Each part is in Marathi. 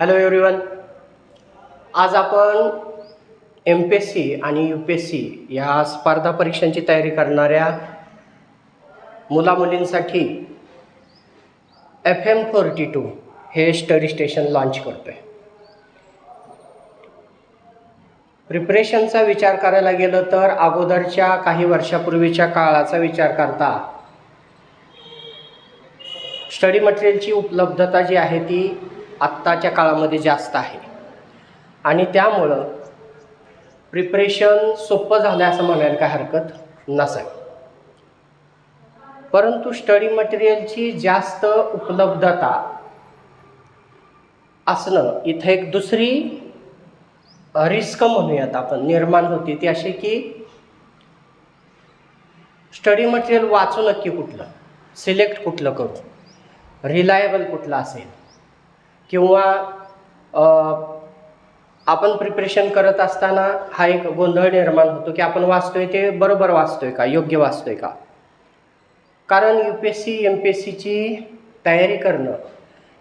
Hello everyone. आज आपण MPSC आणि UPSC या स्पर्धा परीक्षांची तयारी करणाऱ्या मुलामुलींसाठी FM42 हे स्टडी स्टेशन लॉन्च करतोय. प्रिपरेशनचा विचार करायला गेलं तर अगोदरच्या काही वर्षापूर्वीच्या काळाचा विचार करता स्टडी मटेरियलची उपलब्धता जी आहे ती आत्ताच्या काळामध्ये जास्त आहे आणि त्यामुळं प्रिपरेशन सोपं झालं असं म्हणायला काय हरकत नसेल. परंतु स्टडी मटेरियलची जास्त उपलब्धता असणं इथं एक दुसरी रिस्क म्हणूयात आपण निर्माण होती, ती अशी की स्टडी मटेरियल वाचू नक्की कुठलं, सिलेक्ट कुठलं करू, रिलायबल कुठलं असेल, किंवा आपण प्रिपरेशन करत असताना हा एक गोंधळ निर्माण होतो की आपण वाचतोय ते बरोबर वाचतोय का, योग्य वाचतोय का. कारण UPSC MPSCची तयारी करणं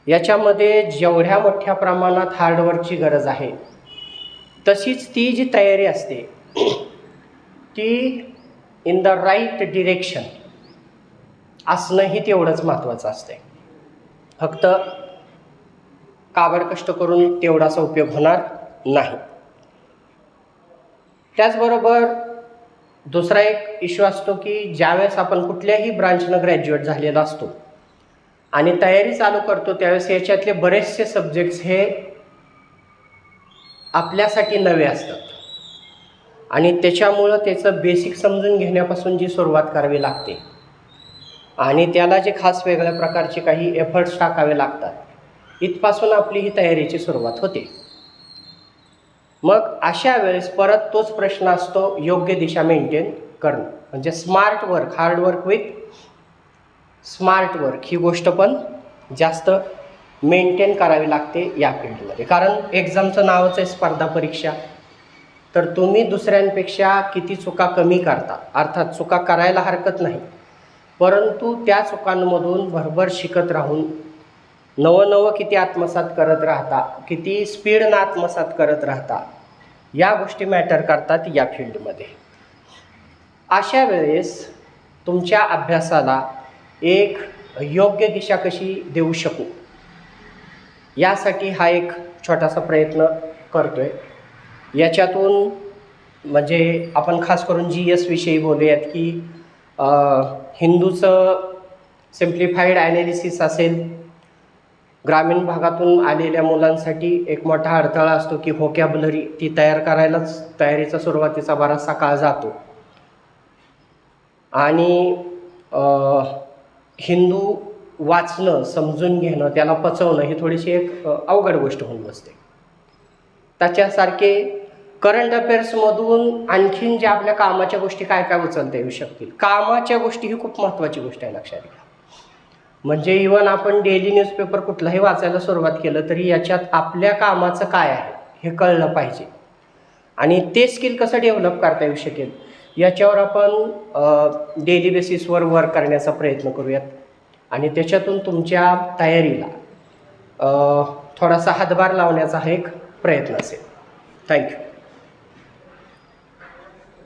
याच्यामध्ये जेवढ्या मोठ्या प्रमाणात हार्डवर्कची गरज आहे तशीच ती जी तयारी असते ती इन द राईट डिरेक्शन असणंही तेवढंच महत्त्वाचं असते. फक्त काबड कष्ट करून तेवढासा उपयोग होणार नाही. त्याचबरोबर दुसरा एक इश्यू असतो की ज्यावेळेस आपण कुठल्याही ब्रांचनं ग्रॅज्युएट झालेला असतो आणि तयारी चालू करतो त्यावेळेस याच्यातले बरेचसे सब्जेक्ट्स हे आपल्यासाठी नवे असतात आणि त्याच्यामुळं त्याचं बेसिक समजून घेण्यापासून जी सुरुवात करावी लागते आणि त्याला जे खास वेगळ्या प्रकारचे काही एफर्ट्स टाकावे लागतात, इथपासून आपली ही तयारीची सुरुवात होते. मग अशा वेळेस परत तोच प्रश्न असतो, योग्य दिशा मेंटेन करणं, म्हणजे smart work, hard work with smart work ही गोष्ट पण जास्त मेंटेन करावी लागते या फील्डमध्ये. कारण एक्झामचं नावच आहे स्पर्धा परीक्षा, तर तुम्ही दुसऱ्यांपेक्षा किती चुका कमी करता, अर्थात चुका करायला हरकत नाही, परंतु त्या चुकांमधून भरभर शिकत राहून नवं किती आत्मसात करत राहता, किती स्पीडनं आत्मसात करत राहता, या गोष्टी मॅटर करतात या फील्डमध्ये. अशा वेळेस तुमच्या अभ्यासाला एक योग्य दिशा कशी देऊ शकू यासाठी हा एक छोटासा प्रयत्न करतो आहे. याच्यातून म्हणजे आपण खास करून GS विषयी बोलूयात की हिंदूचं सिम्प्लिफाईड ॲनालिसिस असेल. ग्रामीण भागातून आलेल्या मुलांसाठी एक मोठा अडथळा असतो की व्होकॅब्युलरी ती तयार करायलाच तयारीचा सुरुवातीचा बराचसा काळ जातो आणि हिंदू वाचणं, समजून घेणं, त्याला पचवणं ही थोडीशी एक अवघड गोष्ट होऊन बसते. त्याच्यासारखे करंट अफेअर्समधून आणखीन ज्या आपल्या कामाच्या गोष्टी काय काय उचलता येऊ शकतील, कामाच्या गोष्टी ही खूप महत्त्वाची गोष्ट आहे, लक्षात घ्या. म्हणजे इवन आपण डेली न्यूजपेपर कुठलाही वाचायला सुरुवात केलं तरी याच्यात आपल्या कामाचं काय आहे हे कळलं पाहिजे आणि ते स्किल कसं डेव्हलप करता येऊ शकेल याच्यावर आपण डेली बेसिसवर वर्क करण्याचा प्रयत्न करूयात आणि त्याच्यातून तुमच्या तयारीला थोडासा हातभार लावण्याचा हा एक प्रयत्न असेल. थँक्यू.